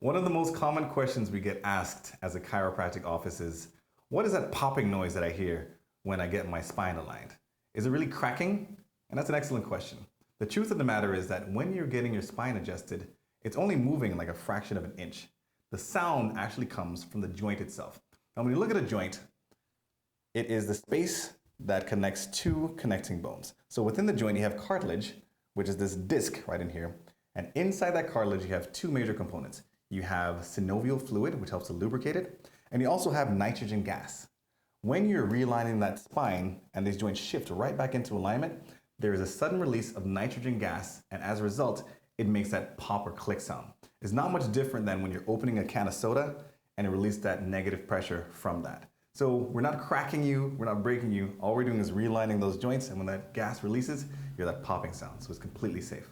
One of the most common questions we get asked as a chiropractic office is, what is that popping noise that I hear when I get my spine aligned? Is it really cracking? And that's an excellent question. The truth of the matter is that when you're getting your spine adjusted, it's only moving like a fraction of an inch. The sound actually comes from the joint itself. Now, when you look at a joint, it is the space that connects two connecting bones. So within the joint, you have cartilage, which is this disc right in here. And inside that cartilage, you have two major components. You have synovial fluid, which helps to lubricate it, and you also have nitrogen gas. When you're realigning that spine and these joints shift right back into alignment, there is a sudden release of nitrogen gas, and as a result, it makes that pop or click sound. It's not much different than when you're opening a can of soda and it releases that negative pressure from that. So we're not cracking you, we're not breaking you. All we're doing is realigning those joints, and when that gas releases, you hear that popping sound. So it's completely safe.